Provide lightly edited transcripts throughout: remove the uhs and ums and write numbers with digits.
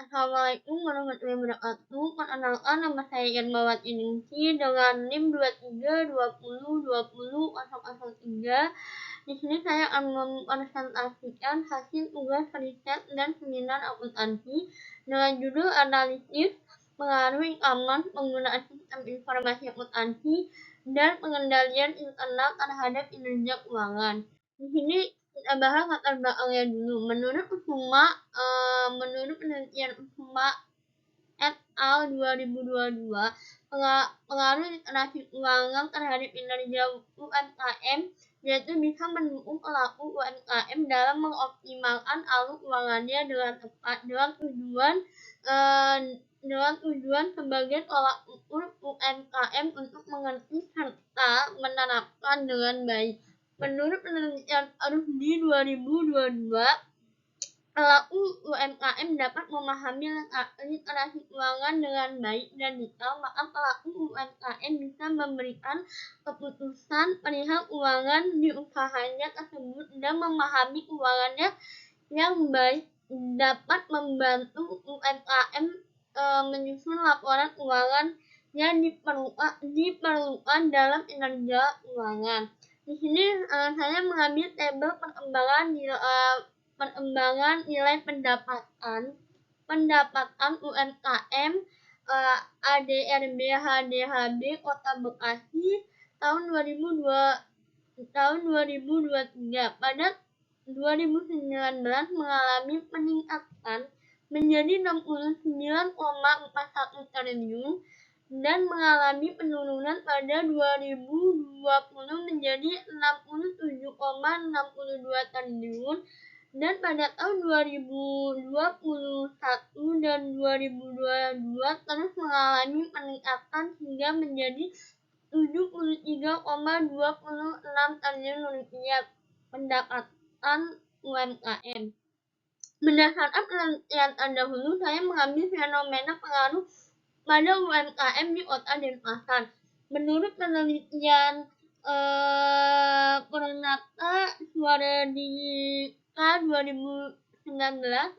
Assalamualaikum warahmatullahi wabarakatuh. Perkenalkan, nama saya Irmawati Ningsih dengan NIM 2320202003. Di sini saya akan mempresentasikan hasil tugas riset dan seminar akuntansi dengan judul analisis pengaruh aman penggunaan sistem informasi akuntansi dan pengendalian internal terhadap kinerja keuangan. Di sini kita bahas latar belakangnya dulu. Menurut penelitian Usuma et al. 2022, pengaruh literasi keuangan terhadap kinerja UMKM yaitu bisa mendukung pelaku UMKM dalam mengoptimalkan alur keuangannya dengan tepat dengan tujuan sebagai tolak ukur UMKM untuk mengerti serta menerapkan dengan baik. Menurut penelitian Rusdi 2022, pelaku UMKM dapat memahami literasi keuangan dengan baik dan detail, maka pelaku UMKM bisa memberikan keputusan perihal keuangan di usahanya tersebut dan memahami keuangannya yang baik dapat membantu UMKM menyusun laporan keuangan yang diperlukan dalam kinerja keuangan. Di sini saya mengambil tabel perkembangan nilai pendapatan UMKM ADRB HDHB Kota Bekasi tahun 2023. Pada 2019 mengalami peningkatan menjadi 69,41 triliun dan mengalami penurunan pada 2020 menjadi 67,62 triliun dan pada tahun 2021 dan 2022 terus mengalami peningkatan hingga menjadi 73,26 triliun rupiah pendapatan UMKM. Berdasarkan penelitian terdahulu, saya mengambil fenomena pengaruh pada UMKM di Kota Denpasar. Menurut penelitian Purnata Suaradika 2019,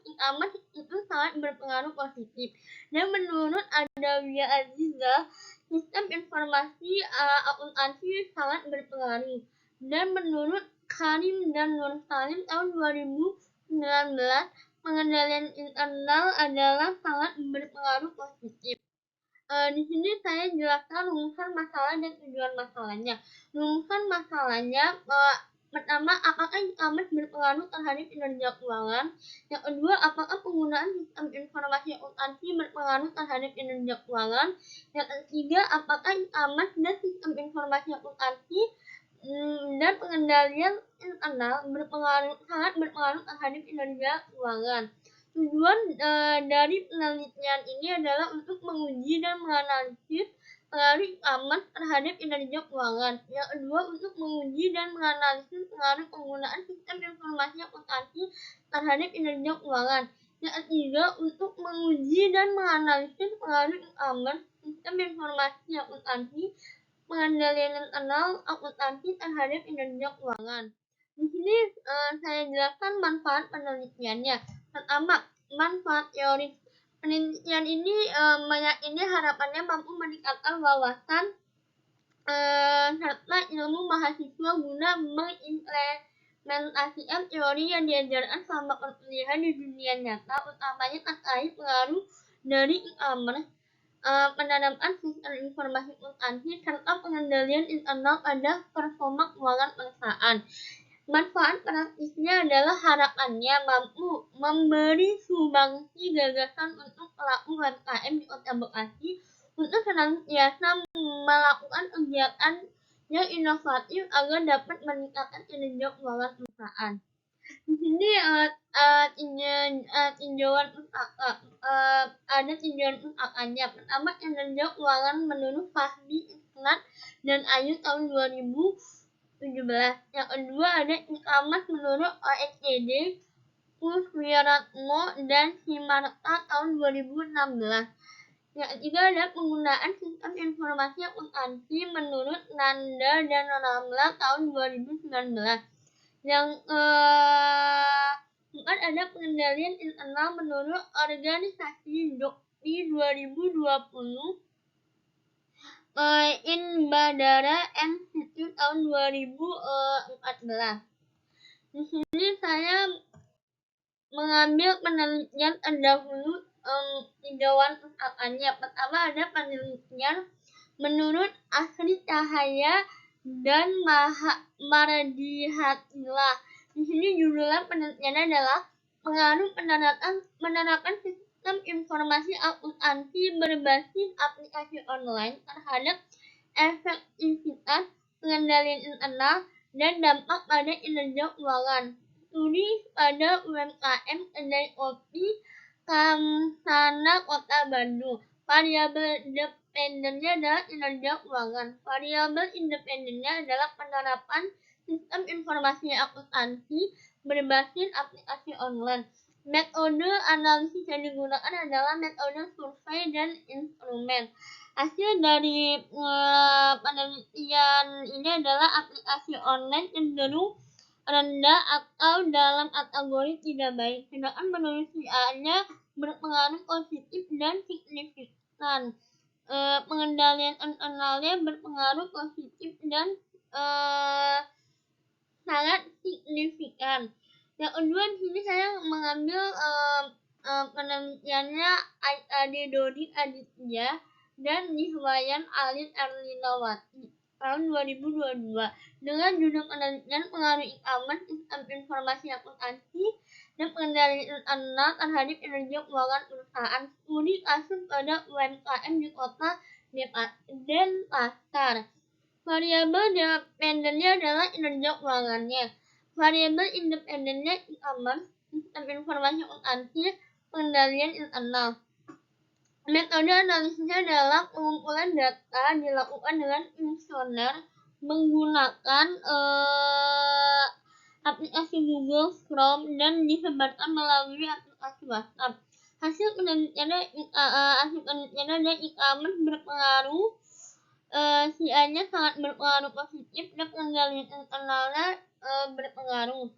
e-commerce itu sangat berpengaruh positif. Dan menurut Adawiyah Aziza, sistem informasi akuntansi sangat berpengaruh. Dan menurut Karim dan Nur Salim tahun 2019, pengendalian internal adalah sangat berpengaruh positif. Di sini saya jelaskan rumusan masalah dan tujuan masalahnya. Rumusan masalahnya, pertama, apakah e-commerce berpengaruh terhadap kinerja keuangan? Yang kedua, apakah penggunaan sistem informasi akuntansi berpengaruh terhadap kinerja keuangan? Yang ketiga, apakah e-commerce dan sistem informasi akuntansi dan pengendalian internal sangat berpengaruh terhadap kinerja keuangan? Tujuan dari penelitian ini adalah untuk menguji dan menganalisis pengaruh e-commerce terhadap kinerja keuangan. Yang kedua, untuk menguji dan menganalisis pengaruh penggunaan sistem informasi akuntansi terhadap kinerja keuangan. Yang ketiga, untuk menguji dan menganalisis pengaruh e-commerce, sistem informasi akuntansi, pengendalian internal akuntansi terhadap kinerja keuangan. Di sini saya jelaskan manfaat penelitiannya. Pertama, manfaat teoris. Penelitian ini meyakini harapannya mampu meningkatkan wawasan serta ilmu mahasiswa guna mengimplementasikan teori yang diajarkan selama perkuliahan di dunia nyata, utamanya terkait pengaruh dari e-commerce, penanaman sistem informasi akuntansi, serta pengendalian internal pada performa keuangan perusahaan. Manfaat praktisnya adalah harapannya mampu memberi sumbangsi gagasan untuk pelaku UMKM di Kota Bekasi untuk senantiasa melakukan kegiatan yang inovatif agar dapat meningkatkan kinerja keuangan perusahaan. Di sini tinjauan ada tinjauan UKK-nya. Pertama, kinerja keuangan menurut Fahmi Isnat dan Ayu tahun 2017. Yang kedua ada e-commerce menurut OECD, Kuswiratmo dan Simarta tahun 2016. Yang ketiga ada penggunaan sistem informasi akuntansi menurut Nanda dan Ramla tahun 2019. Yang Keempat, ada pengendalian internal menurut organisasi DOKPI 2020 in Badara Institute tahun 2014. Di sini saya mengambil penelitian terdahulu tinjauan usahaannya. Pertama, ada penelitian menurut Asri Cahaya dan Mardihatillah. Di sini judul penelitiannya adalah pengaruh penerapan sistem informasi akuntansi berbasis aplikasi online terhadap efektivitas pengendalian internal dan dampak pada kinerja keuangan. Studi pada UMKM kedai kopi Kamsana Kota Bandung. Variabel independennya adalah kinerja keuangan. Variabel independennya adalah penerapan sistem informasi akuntansi berbasis aplikasi online. Metode analisis yang digunakan adalah metode survei dan instrumen. Hasil dari penelitian ini adalah aplikasi online cenderung rendah atau dalam kategori tidak baik, sedangkan manusianya berpengaruh positif dan signifikan. Pengendalian internalnya berpengaruh positif dan sangat signifikan. Yang kedua, di sini saya mengambil penelitiannya Adi Dodi Aditya dan Nihwayan Alin Erlinawati tahun 2022 dengan judul penelitian pengaruh e-commerce sistem informasi akuntansi dan pengendalian internal terhadap kinerja keuangan perusahaan. Studi kasus pada UMKM di kota Denpasar. Variabel dependennya adalah kinerja keuangannya. Variabel independennya e-commerce sistem informasi akuntansi pengendalian internal. Metode analisisnya adalah pengumpulan data dilakukan dengan kuesioner menggunakan aplikasi Google Chrome dan disebarkan melalui aplikasi WhatsApp. Hasil penelitiannya adalah e-commerce berpengaruh, CA-nya sangat berpengaruh positif dan pengendalian internalnya berpengaruh.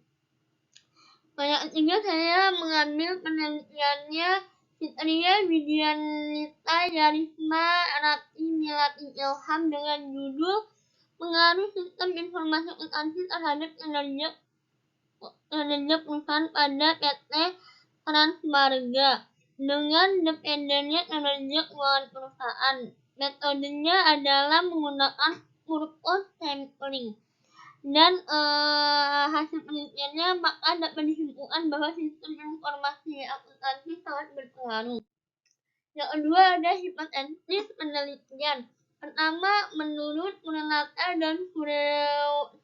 Yang ketiga, saya mengambil penelitiannya Fitria Widianita Yarisma Rati Milati Ilham dengan judul pengaruh sistem informasi akuntansi terhadap kinerja perusahaan pada PT Transmarga dengan dependennya kinerja keuangan perusahaan. Metodenya adalah menggunakan purpose sampling. Dan hasil penelitiannya maka dapat disimpulkan bahwa sistem informasi akuntansi sangat berpengaruh. Yang kedua, ada hipotesis penelitian. Pertama, menurut Purnata dan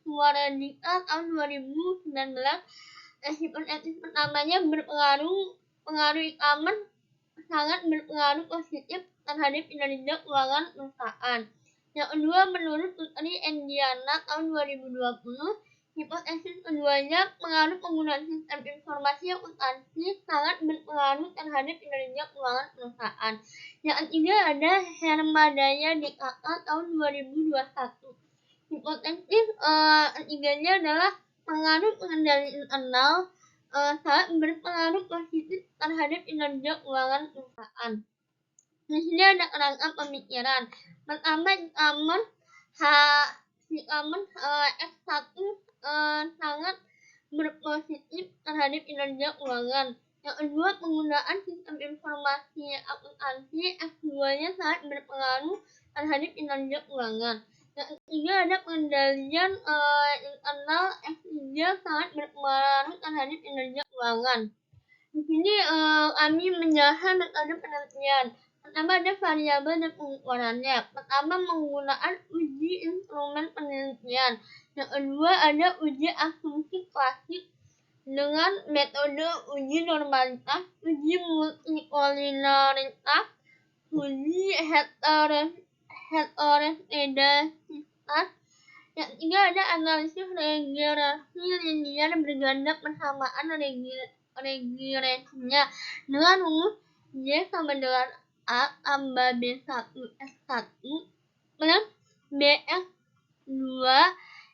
Suwaradika tahun 2019, hipotesis pertamanya pengaruh e-commerce sangat berpengaruh positif terhadap kinerja keuangan perusahaan. Yang kedua, menurut Putri Endiana tahun 2020, hipotesis keduanya pengaruh penggunaan sistem informasi akuntansi sangat berpengaruh terhadap kinerja keuangan perusahaan. Yang ketiga, ada Hermadaya DKK tahun 2021. Hipotesis ketiganya adalah pengaruh pengendalian internal sangat berpengaruh positif terhadap kinerja keuangan perusahaan. Di sini ada kerangka pemikiran. Pertama, e-commerce X1 sangat berpositif terhadap kinerja keuangan. Yang kedua, penggunaan sistem informasi akuntansi X2-nya sangat berpengaruh terhadap kinerja keuangan. Yang ketiga, ada pengendalian internal X3 sangat berpengaruh terhadap kinerja keuangan. Di sini kami menjelaskan metode penelitian. Pertama, ada variabel dan pengukurannya. Pertama, menggunakan uji instrumen penelitian. Yang kedua, ada uji asumsi klasik dengan metode uji normalitas, uji multikolinialitas, uji heteroskedasitas. Yang ketiga, ada analisis regresi linier berganda persamaan regresinya dengan rumus Y sama dengan A tambah B1 X1 plus BX2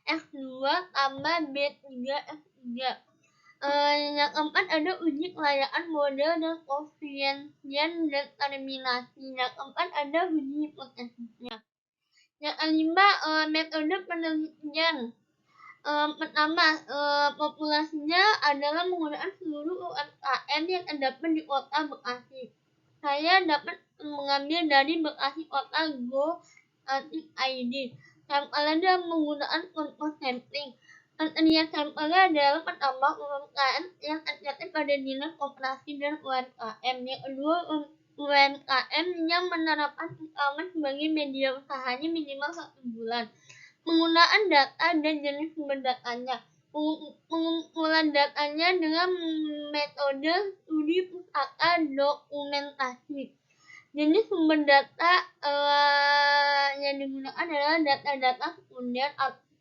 X2 tambah B3 X3. Yang keempat ada uji kelayakan model dan koefisien determinasi. Yang keempat ada uji hipotesisnya. Yang kelima, metode penelitian. Pertama, populasinya adalah menggunakan seluruh UMKM yang terdapat di Kota Bekasi. Saya dapat mengambil dari Bekasi Kota Go.id. Sampelnya menggunakan contoh sampling. Kriteria sampelnya adalah pertama UMKM yang tercatat pada Dinas Koperasi dan UMKM. Yang kedua, UMKM yang menerapkan e-commerce sebagai media usahanya minimal 1 bulan. Penggunaan data dan jenis sumber datanya. Pengumpulan datanya dengan metode studi pustaka dokumentasi. Jenis sumber data yang digunakan adalah data-data sekunder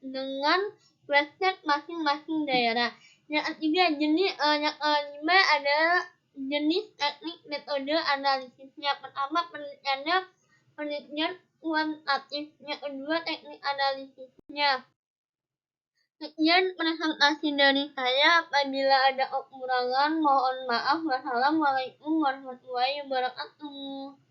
dengan website masing-masing daerah. Yang ketiga, yang kelima adalah jenis teknik metode analisisnya. Pertama, penelitian kuantitatif. Yang kedua, teknik analisisnya. Sekian presentasi dari saya. Apabila ada kekurangan, mohon maaf. Wassalamualaikum warahmatullahi wabarakatuh.